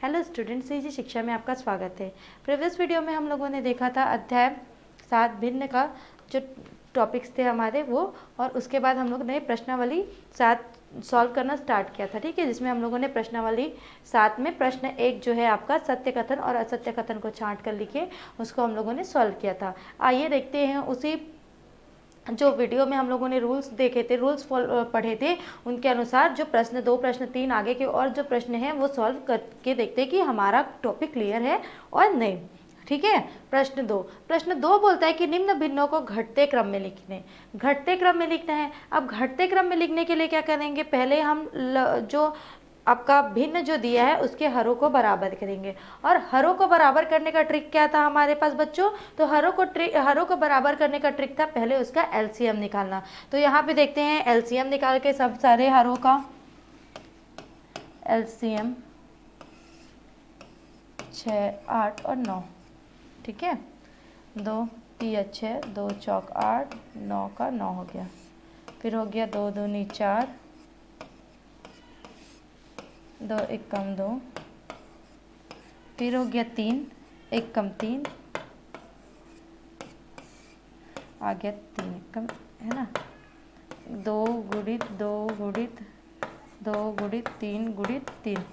Hello students, CG शिक्षा में आपका स्वागत है। प्रीवियस वीडियो में हम लोगों ने देखा था अध्याय 7 भिन्न का जो टॉपिक्स थे हमारे वो, और उसके बाद हम लोग ने प्रश्नावली 7 सॉल्व करना स्टार्ट किया था। ठीक है, जिसमें हम लोगों ने प्रश्नावली 7 में प्रश्न 1 जो है आपका सत्य कथन और असत्य कथन को छांट कर लिखे, उसको हम लोगों ने सॉल्व किया था। आइए देखते हैं उसी जो वीडियो में हम लोगों ने रूल्स देखे थे, रूल्स पढ़े थे, उनके अनुसार जो प्रश्न 2 प्रश्न 3 आगे के और जो प्रश्न हैं वो सॉल्व करके देखते हैं कि हमारा टॉपिक क्लियर है और नहीं। ठीक है, प्रश्न दो बोलता है कि निम्न भिन्नों को घटते क्रम में लिखने, घटते क्रम में लिखना है। अब घटते क्रम में लिखने के लिए क्या करेंगे, पहले हम जो आपका भिन्न जो दिया है उसके हरों को बराबर करेंगे। और हरों को बराबर करने का ट्रिक क्या था हमारे पास बच्चों, तो हरों को बराबर करने का ट्रिक था पहले उसका एलसीएम निकालना। तो यहाँ पे देखते हैं एलसीएम निकाल के सब सारे हरों का एलसीएम 6, 8 और 9। ठीक है, 2 3 6, 2 चौक 8, 9 का 9 हो गया। फिर हो गया 2 दूनी 4, 2 1 कम 2, फिर हो गया 3 1 कम 3, आ गया 3 1 कम, है ना, 2 गुणित 2 गुणित 2 गुणित 3 गुणित 3,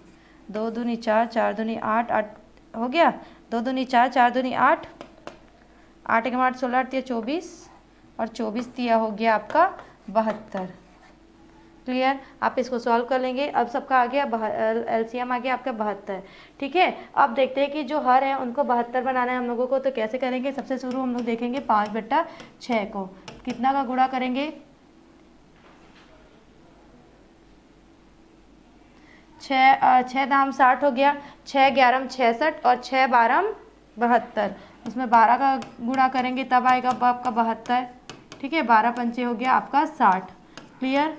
2 दूनी 4, 4 दूनी 8, 8 हो गया, 2 दूनी 4, 4 दूनी 8, 8 1 8 16, 8 24 और 24 तिया हो गया आपका 72। क्लियर, आप इसको सॉल्व कर लेंगे। अब सबका आ गया एलसीएम आ गया आपका 72। ठीक है, अब देखते हैं कि जो हर है उनको 72 बनाना है हम लोगों को, तो कैसे करेंगे। सबसे शुरू हम लोग देखेंगे 5/6 को कितना का गुणा करेंगे, 6 दाम 60 हो गया, 6 11 66 और 6 12 72, उसमें 12 का गुणा करेंगे तब आएगा आपका 72। ठीक है, 12 पंचे हो गया आपका 60। क्लियर,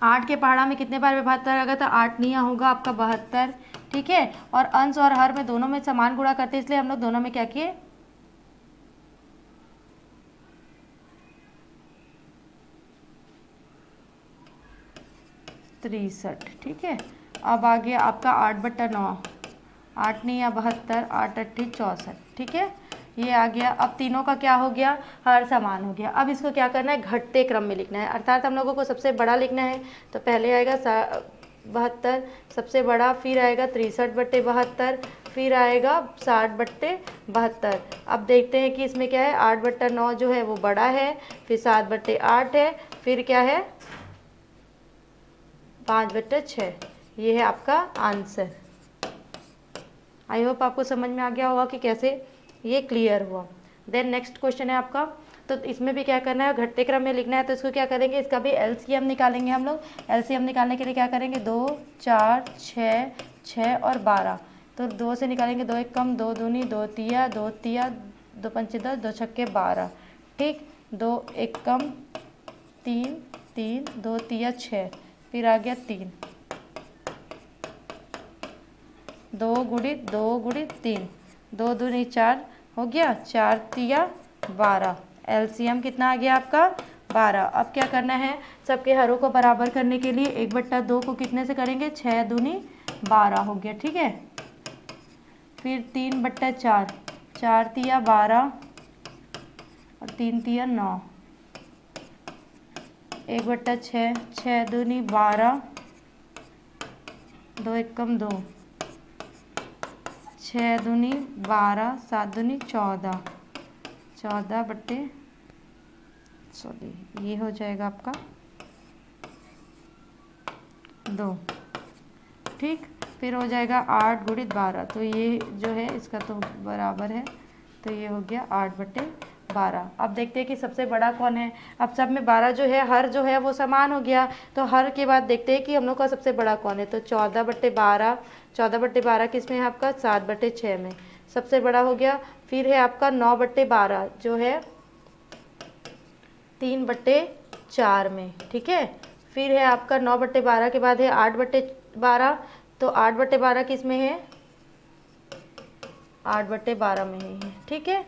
8 के पहाड़ा में कितने बार 72 आएगा, तो 8 नहीं होगा आपका 72। ठीक है, और अंश और हर में दोनों में समान गुणा करते हैं, इसलिए हम लोग दोनों में क्या किए, तिरसठ। ठीक है, अब आ गया आपका 8/9, 8 नहीं या 72, 8 8 64। ठीक है, ये आ गया। अब तीनों का क्या हो गया, हर समान हो गया। अब इसको क्या करना है, घटते क्रम में लिखना है, अर्थात हम लोगों को सबसे बड़ा लिखना है। तो पहले आएगा 72 सबसे बड़ा, फिर आएगा 63/72, फिर आएगा 60/72। अब देखते हैं कि इसमें क्या है, 8/9 जो है वो बड़ा है, फिर 7/8 है, फिर क्या है 5/6। ये है आपका आंसर। आई होप आपको समझ में आ गया होगा कि कैसे ये क्लियर हुआ। देन नेक्स्ट क्वेश्चन है आपका, तो इसमें भी क्या करना है, घटते क्रम में लिखना है। तो इसको क्या करेंगे, इसका भी एलसीएम निकालेंगे हम लोग। एलसीएम निकालने के लिए क्या करेंगे, 2 4 6 6 और 12। तो 2 से निकालेंगे, 2 1 कम, 2 दूनी 2 तिया, 2 तिया 2 पंचे 10, 2 छक्के 12। ठीक, 2 1 कम 3 3, 2 तिया 6, फिर आ गया 3, 2 गुणित 2 गुणित 3, 2 दूनी 4 हो गया, 4 तिया 12। एलसीएम कितना आ गया आपका 12। अब क्या करना है, सबके हरों को बराबर करने के लिए 1/2 को कितने से करेंगे, 6 दूनी 12 हो गया। ठीक है, फिर 3/4, 4 तिया 12 और 3 तिया 9, 1/6, 6 दूनी 12, 2 1 कम 2, 6 दूनी 12, 7 दूनी 14, 14 सॉरी ये हो जाएगा आपका 2। ठीक, फिर हो जाएगा 8 गुणित 12, तो ये जो है इसका तो बराबर है, तो ये हो गया 8/12। अब देखते हैं कि सबसे बड़ा कौन है। अब सब में 12 जो है, हर जो है वो समान हो गया, तो हर के बाद देखते हैं कि हम लोग का सबसे बड़ा कौन है। तो 14/12, 14/12 किस में है आपका, 7/6 में सबसे बड़ा हो गया। फिर है आपका 9/12 जो है 3/4 में। ठीक है, फिर है आपका 9/12 के बाद है 8/12, तो 8/12 किस में है, 8/12 में ही है। ठीक है,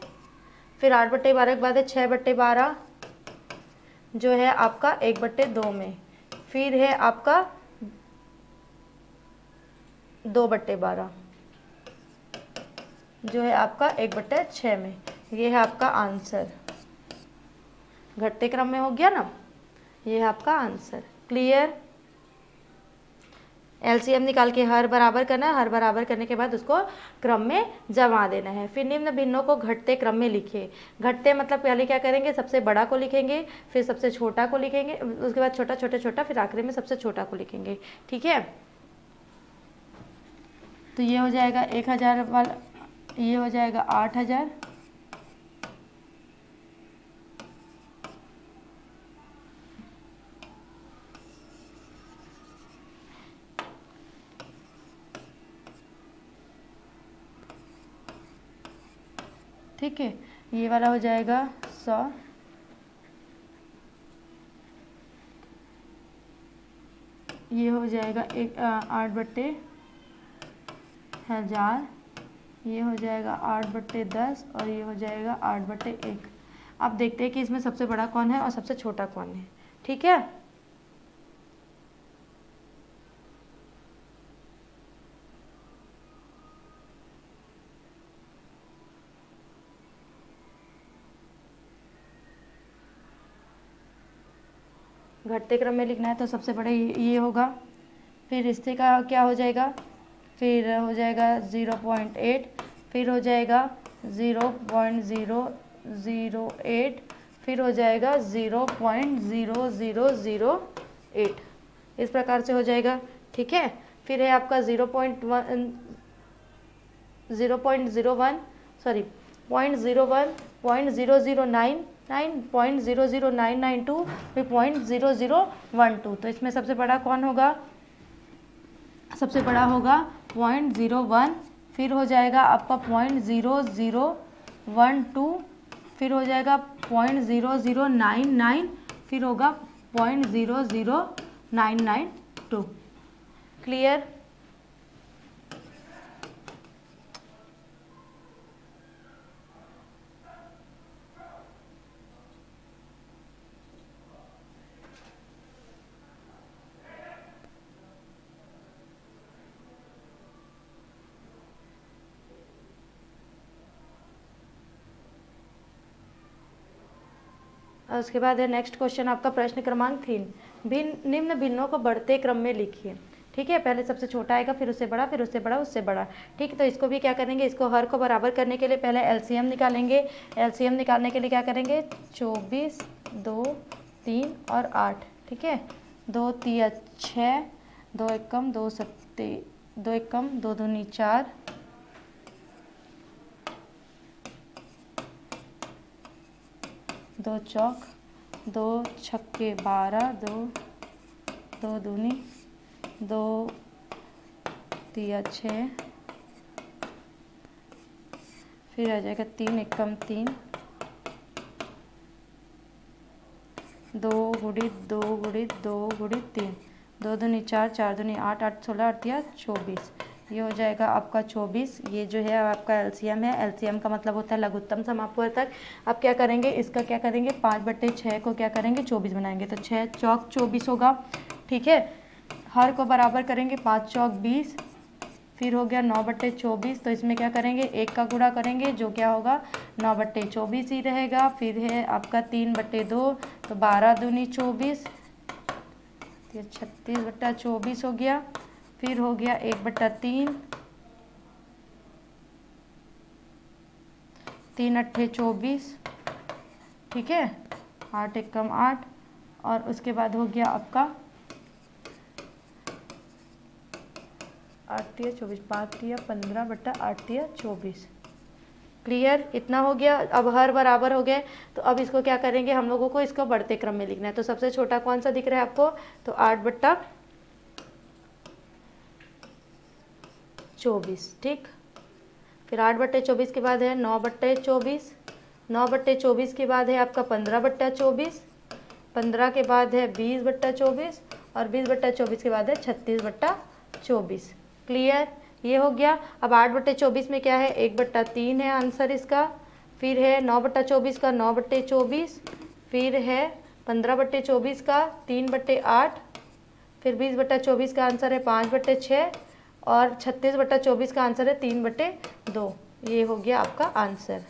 फिर 8/12 के बाद है 6/12 जो है आपका 1/2 में, फिर है आपका 2/12 जो है आपका 1/6 में। ये है आपका आंसर, घटते क्रम में हो गया ना, ये है आपका आंसर। क्लियर। एलसीएम निकाल के हर बराबर करना है, हर बराबर करने के बाद उसको क्रम में जमा देना है। फिर निम्न भिन्नों को घटते क्रम में लिखिए। घटते मतलब पहले क्या करेंगे, सबसे बड़ा को लिखेंगे, फिर सबसे छोटा को लिखेंगे, उसके बाद छोटा छोटा छोटा, फिर आखिरी में सबसे छोटा को लिखेंगे। ठीक है, तो ये हो जाएगा 1000 वाला, ये हो जाएगा 8000, ठीक है। ये वाला हो जाएगा 100, ये हो जाएगा 8/1000, ये हो जाएगा 8/10 और ये हो जाएगा 8/1। अब देखते हैं कि इसमें सबसे बड़ा कौन है और सबसे छोटा कौन है। ठीक है, घटते क्रम में लिखना है तो सबसे बड़ा ये होगा, फिर इससे का क्या हो जाएगा, फिर हो जाएगा 0.8, फिर हो जाएगा 0.008, फिर हो जाएगा 0.0008, इस प्रकार से हो जाएगा। ठीक है, फिर है आपका 0.01 सॉरी 0.01, 0.0099, 0.00992, फिर 0.0012। तो इसमें सबसे बड़ा कौन होगा, सबसे बड़ा होगा 0.01, फिर हो जाएगा आपका 0.0012, फिर हो जाएगा 0.0099, फिर होगा 0.00992। क्लियर। और उसके बाद है नेक्स्ट क्वेश्चन आपका प्रश्न क्रमांक 3, निम्न भिन्नों को बढ़ते क्रम में लिखिए। ठीक है, पहले सबसे छोटा आएगा, फिर उससे बड़ा, फिर उससे बड़ा, उससे बड़ा। ठीक है, तो इसको भी क्या करेंगे, इसको हर को बराबर करने के लिए पहले एलसीएम निकालेंगे। एलसीएम निकालने के लिए क्या करेंगे, 24, 2, 3 और 8। ठीक है, 2 3 6, 2 एकम 2 सत्ते, 2 एकम 2 दूनी 4, 2 चौक 2 छक्के 12, 2 दूनी 2 तिया 6, फिर आ जाएगा 3 एकम 3, 2 गुणित 2 गुणित 2 गुणित 3, 2 दूनी 4, 4 दूनी 8, 8 16, 8 तिया 24। ये हो जाएगा आपका 24। ये जो है आपका एलसीएम है। एलसीएम का मतलब होता है लघुत्तम समापवर्तक। अब क्या करेंगे, इसका क्या करेंगे, 5/6 को क्या करेंगे, 24 बनाएंगे, तो 6 चौक 24 होगा। ठीक है, हर को बराबर करेंगे, 5 चौक 20, फिर हो गया 9/24। तो इसमें क्या करेंगे, 1 का गुणा करेंगे, जो क्या होगा 9/24 ही रहेगा। फिर है आपका 3/2, तो 12 दूनी 24, 36/24 हो गया। फिर हो गया 1/3, 3 अट्ठे 24। ठीक है, 8 एकम 8, और उसके बाद हो गया आपका 8 तिया 24, 5 तिया 15/8 तिया 24। क्लियर, इतना हो गया। अब हर बराबर हो गए, तो अब इसको क्या करेंगे, हम लोगों को इसको बढ़ते क्रम में लिखना है। तो सबसे छोटा कौन सा दिख रहा है आपको, तो 8/24। ठीक, फिर 8/24 के बाद है 9/24, 9/24 के बाद है आपका 15/24, 15 के बाद है 20/24, और 20/24 के बाद है 36/24। क्लियर, ये हो गया। अब 8/24 में क्या है, 1/3 है आंसर इसका। फिर है 9/24 का 9/24, फिर है 15/24 का 3/8, फिर 20/24 का आंसर है 5/6, और 36/24 का आंसर है 3/2। ये हो गया आपका आंसर।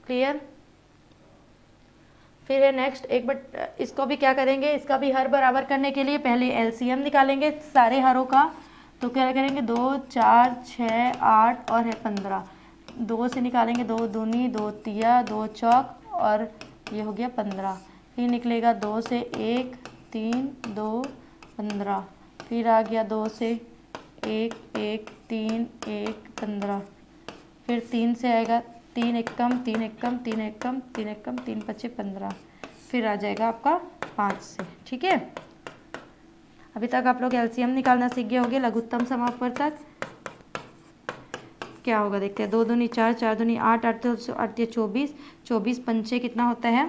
क्लियर। फिर है नेक्स्ट इसको भी क्या करेंगे, इसका भी हर बराबर करने के लिए पहले एलसीएम निकालेंगे सारे हरों का। तो क्या करेंगे, 2, 4, 6, 8 और है 15। 2 से निकालेंगे, 2 दूनी, 2 तिया, 2 चौक और ये हो गया 15। फिर निकलेगा 2 से 1, 3, 2, 15। फिर आ गया 2 से 1, 1, 3, 1, 15। फिर 3 से आएगा 3 एकम, 3 एकम, 3 एकम, 3 एकम, 3 पच्चे 15। फिर आ जाएगा आपका 5 से। ठीक है, अभी तक आप लोग एलसीएम निकालना सीख गए होंगे। लघुत्तम समापवर्तक क्या होगा देखते हैं। 2 दूनी 4, 4 दूनी 8, 8 24, 24 पंचे कितना होता है,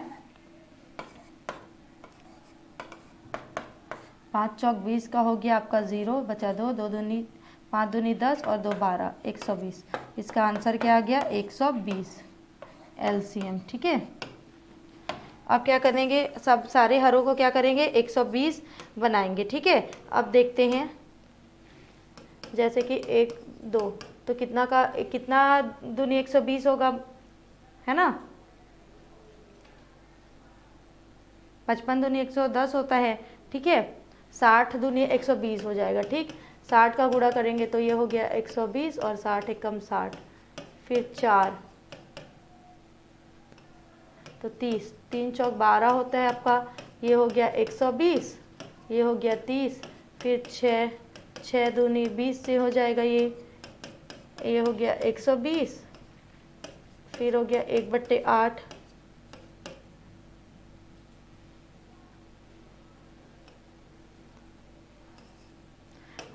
5 चौक 20 का हो गया आपका 0, बचा 2, 2 दूनी 5 दूनी 10 और 2 12, 120। इसका आंसर क्या आ गया, 120 एलसीएम। ठीक है, अब क्या करेंगे, सब सारे हरों को क्या करेंगे, 120 बनाएंगे। ठीक है, अब देखते हैं जैसे कि 1, 2 तो कितना दूनी 120 होगा, है ना। 55 दूनी 110 होता है। ठीक है, 60 दूनी 120 हो जाएगा। ठीक, 60 का गुणा करेंगे तो ये हो गया 120 और 60 एकम 60। फिर 4 तो 30, 3 चौक 12 होता है आपका, ये हो गया 120, ये हो गया 30। फिर 6, 6 दूनी 20 से हो जाएगा ये हो गया 120। फिर हो गया 1/8,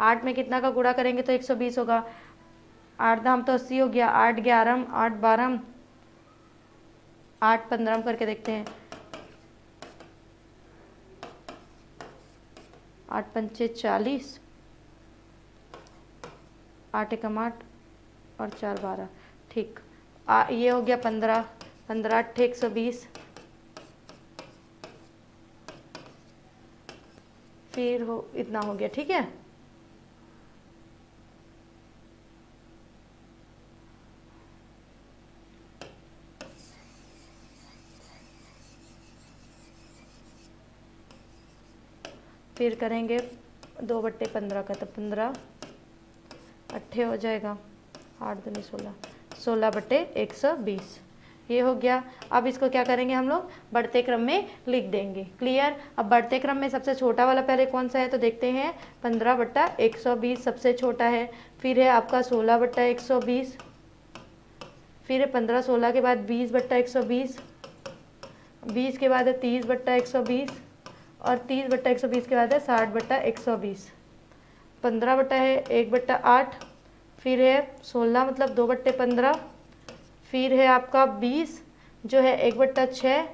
आठ में कितना का गुणा करेंगे तो 120 होगा। 8 दाम तो 80 हो गया, 8 11, 8 12, 8 15 करके देखते हैं। 8 पंचे 40, 8 एकम 8 और 4 12। ठीक, ये हो गया 15, 15 8 120। फिर हो इतना हो गया। ठीक है, फिर करेंगे 2/15 का, तो 15 अट्ठे हो जाएगा, 8 दूनी 16, 16/120 ये हो गया। अब इसको क्या करेंगे, हम लोग बढ़ते क्रम में लिख देंगे। क्लियर। अब बढ़ते क्रम में सबसे छोटा वाला पहले कौन सा है तो देखते हैं। 15/120 सबसे छोटा है। फिर है आपका 16/120। फिर है 15, 16 के बाद 20/120, 20 के बाद है 30/120 और 30/120 के बाद है 60/120। 15 बटा है 1/8। फिर है 16 मतलब 2/15। फिर है आपका 20 जो है 1/6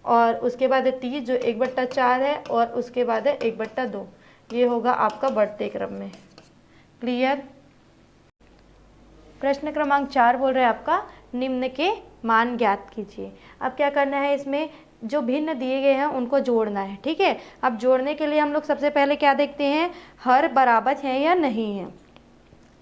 और उसके बाद है 30 जो 1/4 है और उसके बाद है 1/2। ये होगा आपका बढ़ते क्रम में। क्लियर। प्रश्न क्रमांक 4 बोल रहे हैं आपका निम्न के मान ज्ञात कीजिए। अब क्या करना है, इसमें जो भिन्न दिए गए हैं उनको जोड़ना है। ठीक है, अब जोड़ने के लिए हम लोग सबसे पहले क्या देखते हैं, हर बराबर है या नहीं है।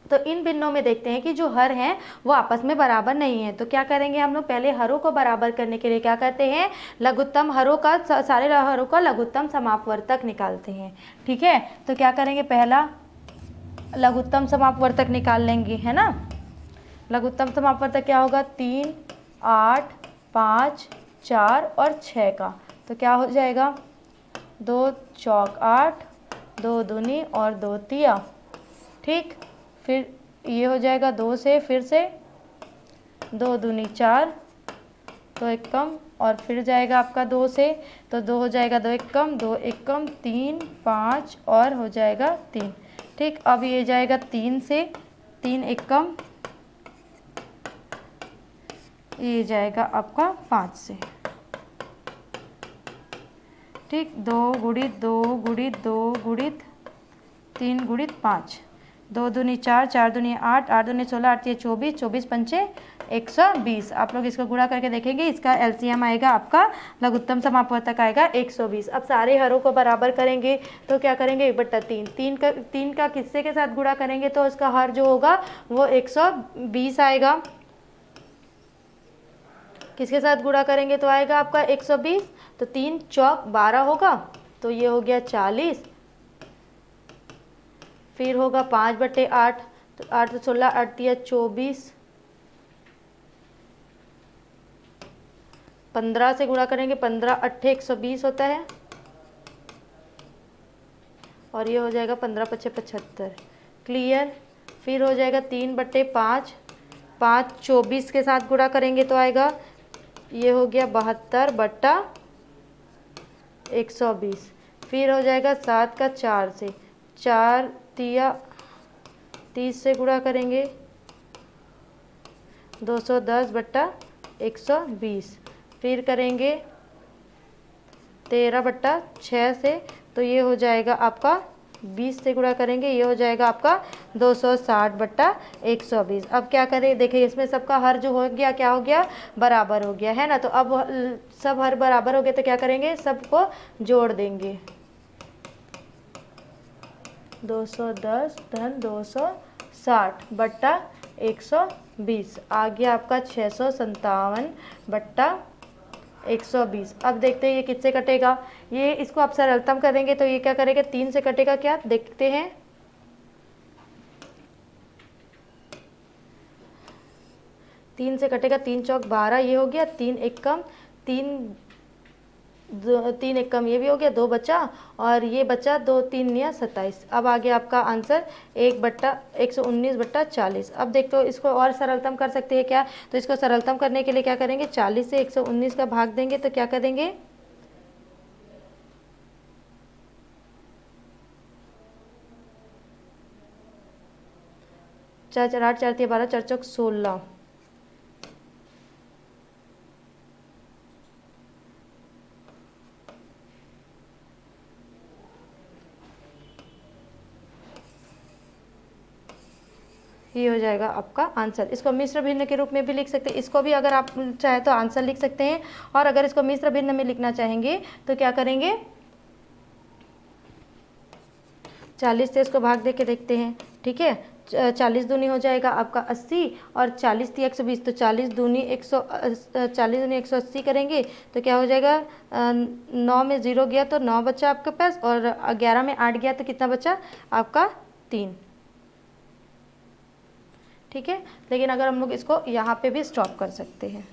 तो इन भिन्नों में देखते हैं कि जो हर हैं वो आपस में बराबर नहीं है। तो क्या करेंगे हम लोग, पहले हरों को बराबर करने के लिए क्या करते हैं, लघुत्तम हरों का सारे हरों का लघुत्तम समापवर्तक निकालते हैं। ठीक है, तो क्या करेंगे, पहला लघुत्तम समापवर्तक निकाल लेंगे, है ना। लघुत्तम समापवर्तक क्या होगा, 3, 8, 5, 4 और 6 का। तो क्या हो जाएगा, 2 चौक 8, 2 दूनी और 2 तिया। ठीक, फिर ये हो जाएगा 2 से, फिर से 2 दूनी 4, 2 एकम और फिर जाएगा आपका 2 से, तो 2 हो जाएगा 2 एकम, 2 एकम 3, 5 और हो जाएगा 3। ठीक, अब ये जाएगा 3 से, 3 एकम, ये जाएगा आपका 5 से। ठीक, 2 गुणित 2 गुणित 2 गुणित 3 गुणित 5। 2 दूनी 4, 4 दूनी 8, 8 दूनी 16, 8 24, 24 पंचे 120। आप लोग इसको गुणा करके देखेंगे, इसका एलसीएम आएगा आपका, लघुत्तम समापवर्तक आएगा 120। अब सारे हरों को बराबर करेंगे तो क्या करेंगे, 1/3, 3 का किससे के साथ गुणा करेंगे तो उसका हर जो होगा वो 120 आएगा। किसके साथ गुणा करेंगे तो आएगा आपका 120, तो 3 चौक 12 होगा, तो ये हो गया 40। फिर होगा 5/8, तो 8 तो 16, 8 दिया 24, 15 से गुणा करेंगे, 15 8 120 होता है, और ये हो जाएगा 15 5 75। क्लियर। फिर हो जाएगा 3/5, 5 24 के साथ गुणा करेंगे तो आएगा, ये हो गया 72/120। फिर हो जाएगा 7 का 4 से, 4 दिया 30 से गुणा करेंगे, 210/120। फिर करेंगे 13/6 से, तो ये हो जाएगा आपका 20 से गुणा करेंगे, ये हो जाएगा आपका 260/120। अब क्या करें, देखिए इसमें सबका हर जो हो गया क्या हो गया, बराबर हो गया है ना। तो अब सब हर बराबर हो गए तो क्या करेंगे, सबको जोड़ देंगे। 210 धन 260/120 आ गया आपका 657/120। अब देखते हैं ये किससे कटेगा, ये इसको आप सरलतम करेंगे तो ये क्या करेगा, 3 से कटेगा क्या, देखते हैं। 3 से कटेगा, 3 चौक 12, ये हो गया, 3 एक कम, 3 एक कम, ये भी हो गया, 2 बचा, और ये बचा 2 3 या 27। अब आ गया आपका आंसर 1/119/40। अब देखो इसको और सरलतम कर सकते हैं क्या, तो इसको सरलतम करने के लिए क्या करेंगे, 40 से 119 का भाग देंगे तो क्या करेंगे, 4 4 8 4 3 12, 4 चौक 16। ये हो जाएगा आपका आंसर। इसको मिश्र भिन्न के रूप में भी लिख सकते हैं, इसको भी अगर आप चाहे तो आंसर लिख सकते हैं, और अगर इसको मिश्र भिन्न में लिखना चाहेंगे तो क्या करेंगे, 40 से इसको भाग दे के देखते हैं। ठीक है, 40 दूनी हो जाएगा आपका 80, और 40 थी 120, तो 40 दूनी 180 करेंगे तो क्या हो जाएगा, 9 में 0 गया तो 9 बचा आपके पास, और 11 में 8 गया तो कितना बचा आपका 3। ठीक है, लेकिन अगर हम लोग इसको यहाँ पे भी स्टॉप कर सकते हैं।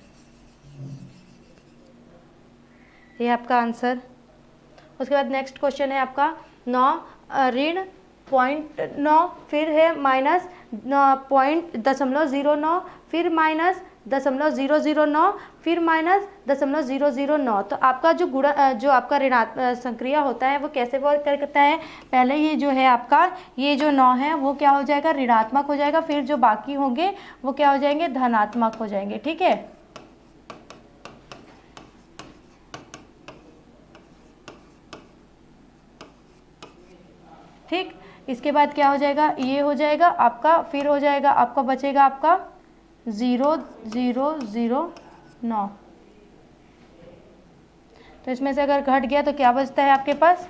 ये आपका आंसर। उसके बाद नेक्स्ट क्वेश्चन है आपका 9 ऋण 0.9, फिर है माइनस 0.09, फिर माइनस 0.009, फिर माइनस 0.009। तो आपका जो गुणा जो आपका ऋणात्मक संक्रिया होता है वो कैसे वर्क करता है, पहले ये जो है आपका ये जो 9 है वो क्या हो जाएगा, ऋणात्मक हो जाएगा, फिर जो बाकी होंगे वो क्या हो जाएंगे, धनात्मक हो जाएंगे। ठीक है, ठीक। इसके बाद क्या हो जाएगा, ये हो जाएगा आपका, फिर हो जाएगा आपका, बचेगा आपका 0.009। तो इसमें से अगर घट गया तो क्या बचता है आपके पास,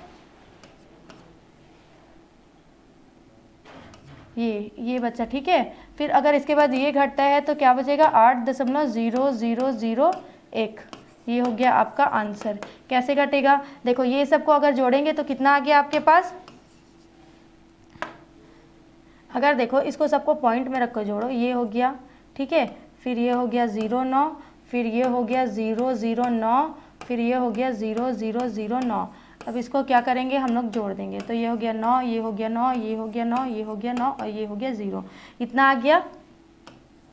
ये बचा। ठीक है, फिर अगर इसके बाद ये घटता है तो क्या बचेगा, 8.0001। ये हो गया आपका आंसर। कैसे घटेगा, देखो ये सबको अगर जोड़ेंगे तो कितना आ गया आपके पास, अगर देखो इसको सबको पॉइंट में रखकर जोड़ो, ये हो गया। ठीक है, फिर ये हो गया 0.9, फिर ये हो गया 0.009, फिर ये हो गया 0.009। अब इसको क्या करेंगे, हम लोग जोड़ देंगे तो ये हो गया 9, ये हो गया 9, ये हो गया 9, ये हो गया 9, और ये हो गया 0। इतना आ गया।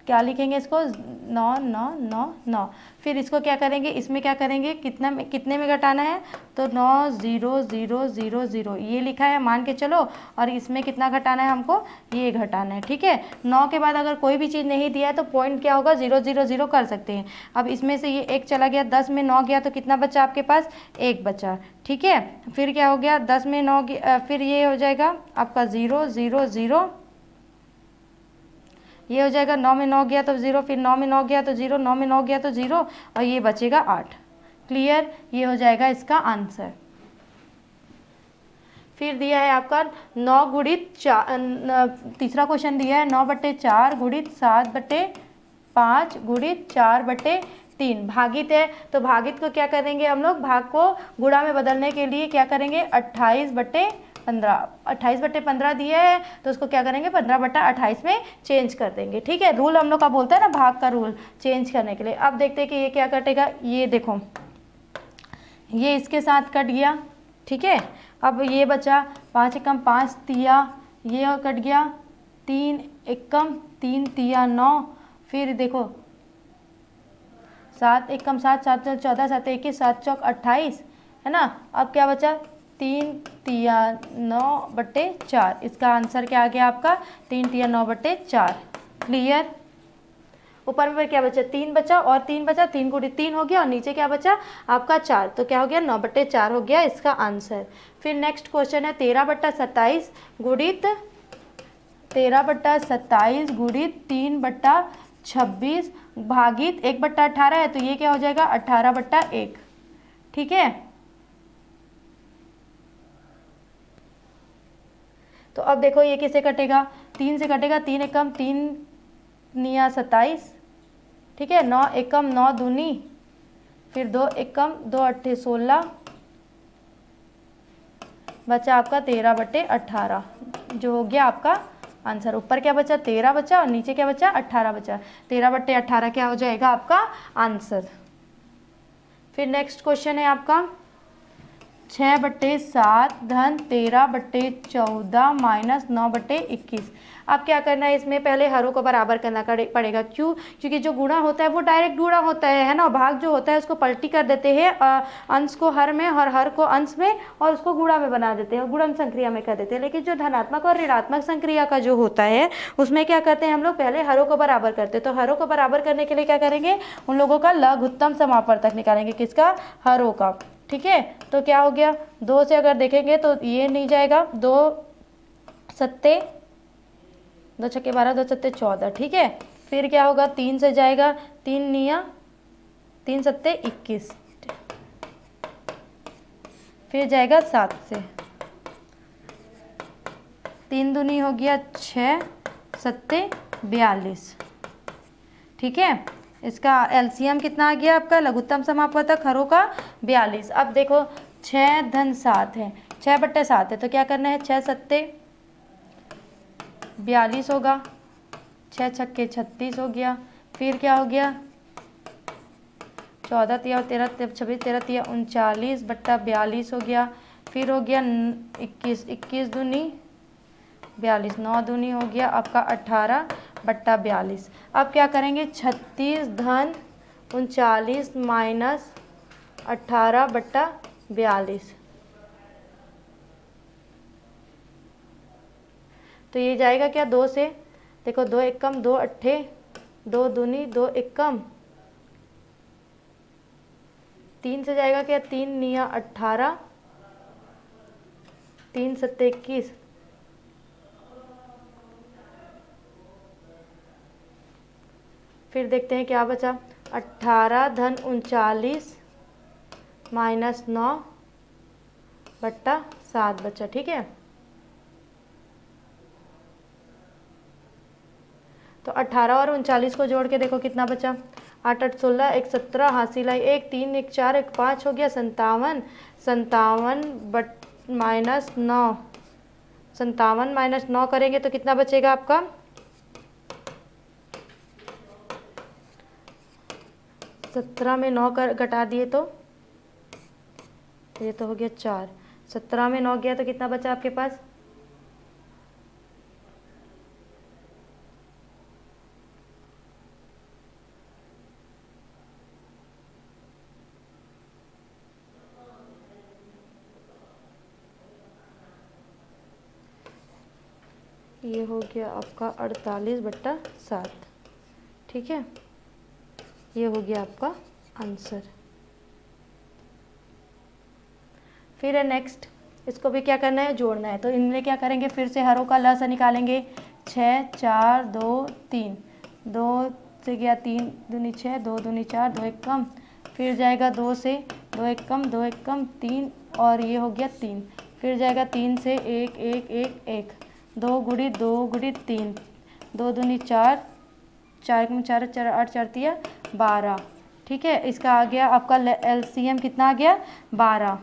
क्या लिखेंगे इसको, 9 9 9 9। फिर इसको क्या करेंगे, इसमें क्या करेंगे, कितने में घटाना है, तो 90000 ये लिखा है मान के चलो, और इसमें कितना घटाना है हमको, ये घटाना है। ठीक है, 9 के बाद अगर कोई भी चीज़ नहीं दिया है तो पॉइंट क्या होगा, 000 कर सकते हैं। अब इसमें से ये 1 चला गया, 10 में 9 गया तो कितना बचा आपके पास, 1 बचा। ठीक है, फिर क्या हो गया, 10 में 9 फिर ये हो जाएगा आपका 000 ये हो जाएगा 9 में 9 गया तो 0, फिर 9 में 9 गया तो 0, 9 में 9 गया तो 0 और ये बचेगा 8। क्लियर, ये हो जाएगा इसका आंसर। फिर दिया है आपका 9 गुणित 4, तीसरा क्वेश्चन दिया है 9/4 गुणित 7/5 गुणित 4/3 भागित है। तो भागित को क्या करेंगे हम लोग, भाग को गुणा में बदलने के लिए क्या करेंगे 28/15, 28/15 दिया है तो उसको क्या करेंगे 15/28 में चेंज कर देंगे। ठीक है, रूल हम लोग का बोलता है ना भाग का रूल, चेंज करने के लिए। अब देखते हैं कि ये क्या कटेगा, ये देखो ये इसके साथ कट गया। ठीक है, अब ये बचा 5 एकम 5 तिया, ये कट गया 3 एकम 3 तिया 9, फिर देखो 7 एकम 7, 7 चौक 14, 7 21, 7 चौक 28 है ना। अब क्या बचा 3 तिया 9/4, इसका आंसर क्या आ गया आपका 3 तिया 9/4। क्लियर, ऊपर में क्या बचा 3 बचा और 3 बचा, 3 गुणित 3 हो गया और नीचे क्या बचा आपका 4, तो क्या हो गया 9/4 हो गया इसका आंसर। फिर नेक्स्ट क्वेश्चन है 13/27 गुणित 3/26 भागित 1/18 है, तो ये क्या हो जाएगा 18/1। ठीक है, तो अब देखो ये किससे कटेगा, 3 से कटेगा, 3 एकम 3 निया 27, ठीक है, 9 एकम 9 दूनी, फिर 2 एकम 2 अट्ठे 16, बचा आपका 13/18 जो हो गया आपका आंसर। ऊपर क्या बचा 13 बचा और नीचे क्या बचा 18 बचा, 13/18 क्या हो जाएगा आपका आंसर। फिर नेक्स्ट क्वेश्चन है आपका 6/7 धन 13/14 माइनस 9/21। अब क्या करना है, इसमें पहले हरों को बराबर करना पड़ेगा। क्यों, क्योंकि जो गुणा होता है वो डायरेक्ट गुणा होता है ना, भाग जो होता है उसको पलटी कर देते हैं अंश को हर में और हर को अंश में और उसको गुणा में बना देते हैं, गुणन संक्रिया में कर देते हैं। लेकिन जो धनात्मक और ऋणात्मक संक्रिया का जो होता है उसमें क्या करते हैं हम लोग, पहले हरों को बराबर करते हैं। तो हरों को बराबर करने के लिए क्या करेंगे, उन लोगों का लघुत्तम समापवर्तक निकालेंगे, किसका, हरों का। ठीक है, तो क्या हो गया 2 से अगर देखेंगे तो ये नहीं जाएगा, 2 सत्ते 2 छक्के 12, 2 सत्ते 14। ठीक है, फिर क्या होगा 3 से जाएगा, 3 निया 3 सत्ते 21, फिर जाएगा 7 से, 3 दूनी हो गया 6 सत्ते 42। ठीक है, इसका एलसीएम कितना आ गया आपका, लघुत्तम समापवर्तक हरों का 42। अब देखो 6 धन 7 है, 6/7 है, तो क्या करना है 6 सत्ते 42 होगा, 6 छक्के 36 हो गया, फिर क्या हो गया 14 तिया 13 26 13 तिया 39/42 हो गया, फिर हो गया 21 21 दूनी 42, 9 दूनी हो गया आपका 18/42। अब क्या करेंगे 36 धन 39 माइनस 18/42, तो ये जाएगा क्या 2 से, देखो 2 एकम 2 अट्ठे 2 दूनी 2 एकम, 3 से जाएगा क्या 3 निया 18, 3 सत्ते 21, फिर देखते हैं क्या बचा 18 धन 39 माइनस 9/7 बचा। ठीक है, तो 18 और 39 को जोड़ के देखो कितना बचा, 8 8 16 1 17 हासिल आई 1 3 1 4 1 5 हो गया 57, 57 माइनस 9, 57 माइनस 9 करेंगे तो कितना बचेगा आपका 17 में 9 कर घटा दिए तो ये तो हो गया 4, 17 में 9 गया तो कितना बचा आपके पास, ये हो गया आपका 48/7। ठीक है, ये हो गया आपका आंसर। फिर है नेक्स्ट, इसको भी क्या करना है जोड़ना है, तो इनमें क्या करेंगे फिर से हरों का लसा निकालेंगे, 6 4 2 3, 2 से गया 3 दूनी 6, 2 दूनी 4, 2 एक कम, फिर जाएगा 2 से 2 एक कम, 2 एक कम 3, और ये हो गया 3, फिर जाएगा 3 से 1 1 1 1, 2 गुड़ी 3, 2 दूनी 4, 4 में 4 4 8 4 तिया 12। ठीक है, इसका आ गया आपका LCM कितना आ गया 12।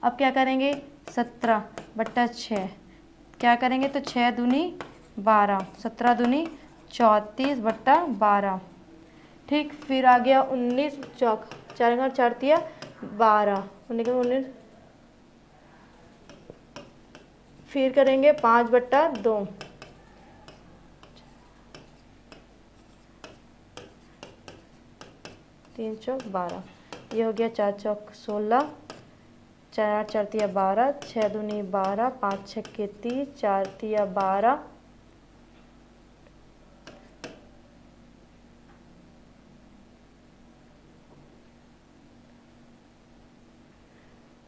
अब क्या करेंगे 17/6, क्या करेंगे तो 6 दूनी 12, 17 दूनी 34/12। ठीक, फिर आ गया 19 चौक 4 4 तिया 12, 19, फिर करेंगे 5/2, 3 चौक 12, ये हो गया 4 चौक 16, 4 8 4 तिया 12, 6 दूनी 12, 5 छक्के 30, 4 तिया 12,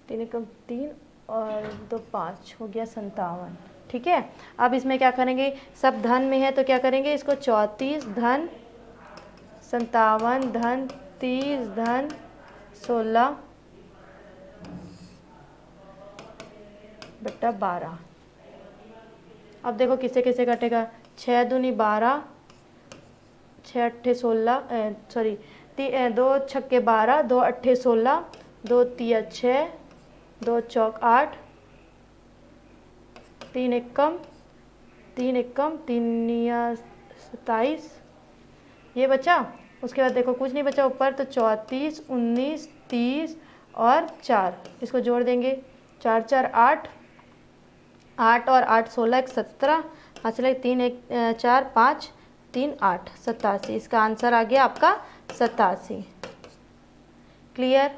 3 एकम 3 और 2 5, हो गया 57। ठीक है, अब इसमें क्या करेंगे, सब धन में है तो क्या करेंगे इसको 34 धन 57 धन 30 धन 16/12। अब देखो किसे किसे कटेगा, 6 दूनी 12, 6 अट्ठे 16, सॉरी 2 छक्के 12, 2 अट्ठे 16, 2 तिया 6, 2 चौक 8, 3 एक कम 3 या 27, ये बचा। उसके बाद देखो कुछ नहीं बचा ऊपर, तो 34 19 30 और 4, इसको जोड़ देंगे 4 4 8, 8 और 8 16 1 17, चले 3 1 4 5 3 8, 87। इसका आंसर आ गया आपका 87। क्लियर,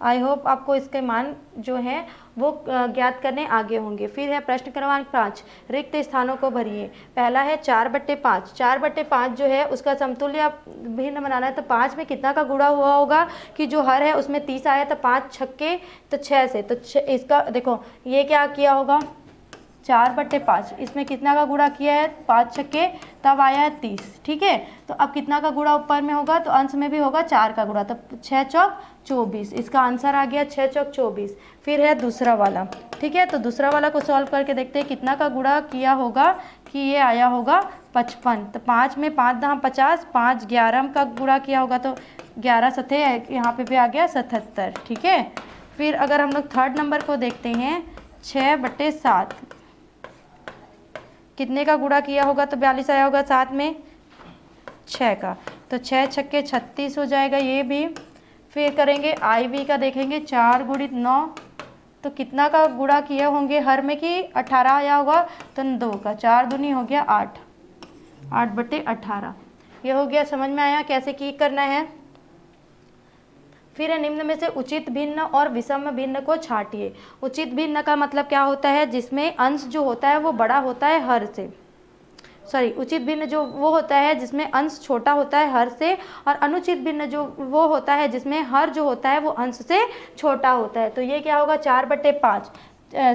आई होप आपको इसके मान जो हैं वो ज्ञात करने आगे होंगे। फिर है प्रश्न क्रमांक 5, रिक्त स्थानों को भरिए। पहला है 4/5, 4/5 जो है उसका समतुल्य आप भिन्न बनाना है, तो 5 में कितना का गुणा हुआ होगा कि जो हर है उसमें 30 आया, तो 5 छक्के तो 6 से, तो इसका देखो ये क्या किया होगा 4/5, इसमें कितना का गुणा किया है 5 छक्के, तब आया है 30। ठीक है, तो अब कितना का गुणा ऊपर में होगा, तो अंश में भी होगा 4 का गुणा, तो 6 चौक 24, इसका आंसर आ गया 6 चौक 24। फिर है दूसरा वाला। ठीक है, तो दूसरा वाला को सॉल्व करके देखते हैं कितना का गुणा किया होगा, कि ये आया होगा 55, तो 5 में 5 दहाँ 50, 5 11 का गुणा किया होगा, तो 11 सतह यहाँ पे भी आ गया 77। ठीक है, फिर अगर हम लोग थर्ड नंबर को देखते हैं 6/7, कितने का गुणा किया होगा, तो 42 आया होगा, साथ में 6 का, तो 6 छक्के 36 हो जाएगा ये भी। फिर करेंगे IB का, देखेंगे 4 × 9, तो कितना का गुणा किए होंगे हर में, कि 18 आया होगा, तो 2 का, 4 दूनी हो गया 8, 8/18। ये हो गया, समझ में आया कैसे की करना है। फिर है निम्न में से उचित भिन्न और विषम भिन्न को छांटिए। उचित भिन्न का मतलब क्या होता है, जिसमें अंश जो होता है वो बड़ा होता है हर से, सॉरी उचित भिन्न जो वो होता है जिसमें अंश छोटा होता है हर से, और अनुचित भिन्न जो वो होता है जिसमें हर जो होता है वो अंश से छोटा होता है। तो ये क्या होगा 4/5,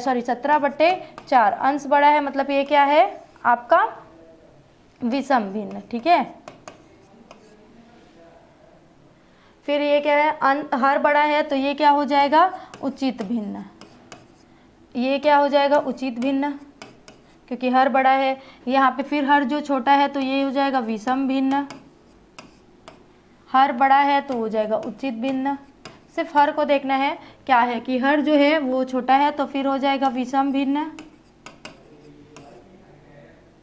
सॉरी 17/4, अंश बड़ा है मतलब ये क्या है आपका विषम भिन्न। ठीक है, फिर ये क्या है हर बड़ा है, तो ये क्या हो जाएगा उचित भिन्न, ये क्या हो जाएगा उचित भिन्न, क्योंकि हर बड़ा है। यहाँ पे फिर हर जो छोटा है तो ये हो जाएगा विषम भिन्न, हर बड़ा है तो हो जाएगा उचित भिन्न। सिर्फ हर को देखना है क्या है, कि हर जो है वो छोटा है तो फिर हो जाएगा विषम भिन्न,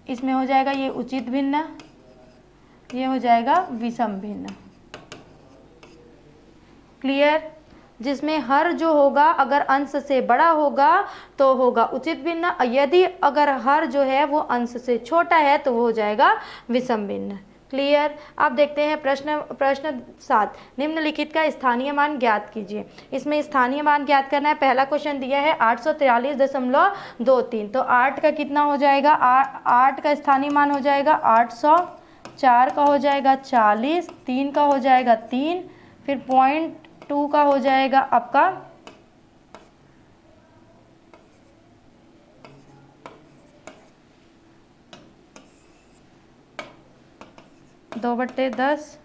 इसमें हो जाएगा ये उचित भिन्न, ये हो जाएगा विषम भिन्न। क्लियर, जिसमें हर जो होगा अगर अंश से बड़ा होगा तो होगा उचित भिन्न, यदि अगर हर जो है वो अंश से छोटा है तो वो हो जाएगा विषम भिन्न। क्लियर, अब देखते हैं प्रश्न 7, निम्नलिखित का स्थानीय मान ज्ञात कीजिए। इसमें स्थानीय मान ज्ञात करना है। पहला क्वेश्चन दिया है 843.23, तो 8 का कितना हो जाएगा, 8 का स्थानीय मान हो जाएगा 800, 4 का हो जाएगा 40, 3 का हो जाएगा 3, फिर 0.2 का हो जाएगा आपका 0.2 2/10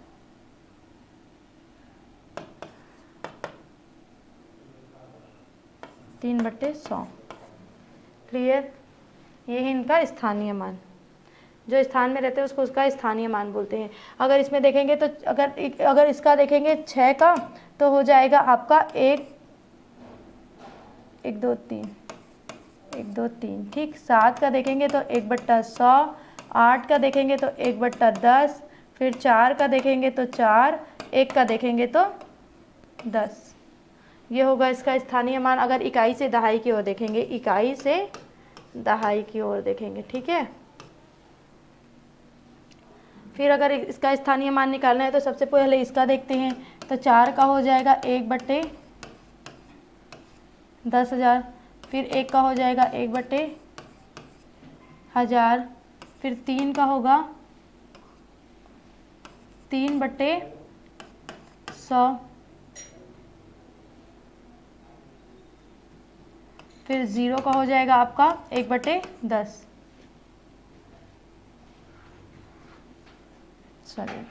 3/100। क्लियर। ये है इनका स्थानीय मान, जो स्थान में रहते हैं उसको उसका स्थानीय मान बोलते हैं। अगर इसमें देखेंगे तो अगर इसका देखेंगे 6 का तो हो जाएगा आपका 1 2 3 1 2 3, ठीक। 7 का देखेंगे तो 1/100, 8 का देखेंगे तो 1/10, फिर 4 का देखेंगे तो 4, 1 का देखेंगे तो 10। ये होगा इसका स्थानीय मान अगर इकाई से दहाई की ओर देखेंगे, इकाई से दहाई की ओर देखेंगे, ठीक है। फिर अगर इसका स्थानीय मान निकालना है तो सबसे पहले इसका देखते हैं। तो 4 का हो जाएगा 1/10,000, फिर 1 का हो जाएगा 1/1000, फिर 3 का होगा 3/100, फिर 0 का हो जाएगा आपका 1/10। चलिए,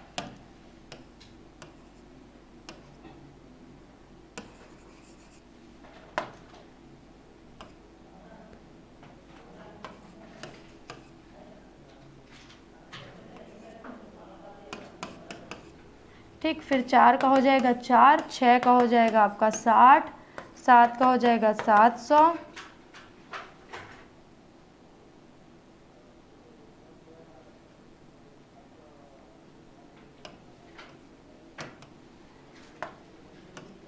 ठीक। फिर 4 का हो जाएगा 4, 6 का हो जाएगा आपका 60, 7 का हो जाएगा 700,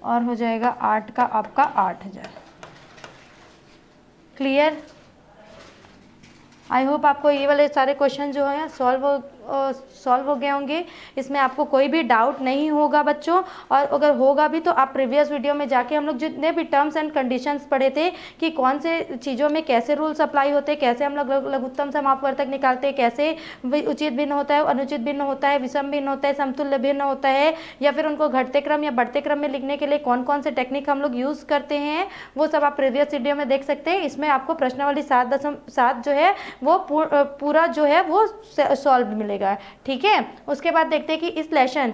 और हो जाएगा 8 का आपका 8000। क्लियर। आई होप आपको ये वाले सारे क्वेश्चन जो हैं सॉल्व हो गए होंगे। इसमें आपको कोई भी डाउट नहीं होगा बच्चों, और अगर होगा भी तो आप प्रीवियस वीडियो में जाके हम लोग जितने भी टर्म्स एंड कंडीशंस पढ़े थे कि कौन से चीज़ों में कैसे रूल्स अप्लाई होते हैं, कैसे हम लोग लघुत्तम समापवर्तक निकालते हैं, कैसे उचित भिन्न होता है, अनुचित भिन्न होता है, विषम भिन्न होता है, समतुल्य भिन्न होता है, या फिर उनको घटते क्रम या बढ़ते क्रम में लिखने के लिए कौन कौन से टेक्निक हम लोग यूज़ करते हैं, वो सब आप प्रीवियस वीडियो में देख सकते हैं। इसमें आपको प्रश्नावली 7.7 जो है वो पूरा जो है वो सॉल्व मिलेगा, ठीक है। उसके बाद देखते हैं कि इस लेसन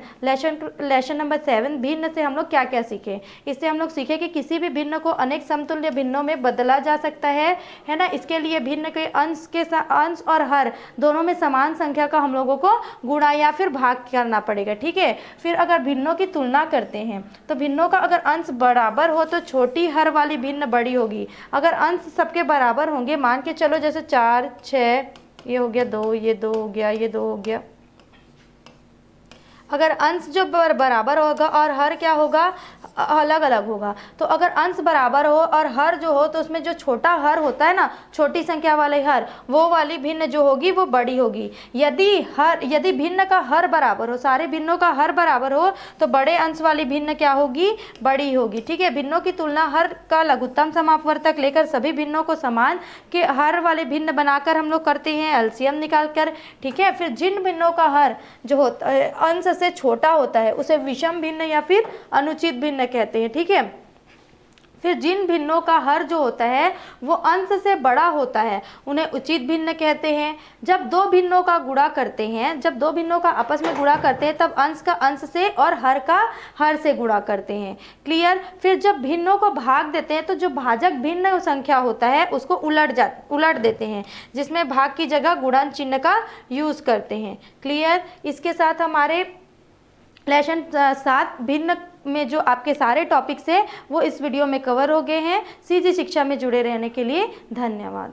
नंबर 7 भिन्न से हम लोग क्या क्या सीखे। इससे हम लोग सीखे कि किसी भी भिन्न को अनेक समतुल्य भिन्नों में बदला जा सकता है ना। इसके लिए भिन्न के अंश और हर दोनों में समान संख्या का हम लोगों को गुणा या फिर भाग करना पड़ेगा, ठीक है। फिर अगर भिन्नों की तुलना करते हैं तो भिन्नों का अगर अंश बराबर हो तो छोटी हर वाली भिन्न बड़ी होगी। अगर अंश सबके बराबर होंगे, मान के चलो जैसे 4 6 ये हो गया 2, ये 2 हो गया, ये 2 हो गया। अगर अंश जो बराबर होगा और हर क्या होगा, अलग अलग होगा, तो अगर अंश बराबर हो और हर जो हो तो उसमें जो छोटा हर होता है ना, छोटी संख्या वाले हर, वो वाली भिन्न जो होगी वो बड़ी होगी। यदि भिन्न का हर बराबर हो, सारे भिन्नों का हर बराबर हो, तो बड़े अंश वाली भिन्न क्या होगी, बड़ी होगी, ठीक है। भिन्नों की तुलना हर का लघुत्तम समापवर्तक लेकर सभी भिन्नों को समान के हर वाले भिन्न बनाकर हम लोग करते हैं एलसीएम निकाल कर, ठीक है। फिर जिन भिन्नों का हर जो होता है अंश से छोटा होता है उसे विषम भिन्न या फिर अनुचित भिन्न कहते हैं, ठीक है। फिर जिन भिन्नों का हर जो होता है वो अंश से बड़ा होता है उन्हें उचित भिन्न कहते हैं। जब दो भिन्नों का गुणा करते हैं, जब दो भिन्नों का आपस में गुणा करते हैं तब अंश का अंश से और हर का हर से गुणा करते हैं। क्लियर। फिर जब भिन्नों को भाग देते हैं तो जो भाजक भिन्न संख्या होता है उसको उलट देते हैं, जिसमें भाग की जगह गुणन चिन्ह का यूज करते हैं। क्लियर। इसके साथ हमारे लेसन 7 भिन्न में जो आपके सारे टॉपिक्स हैं वो इस वीडियो में कवर हो गए हैं। सीधी शिक्षा में जुड़े रहने के लिए धन्यवाद।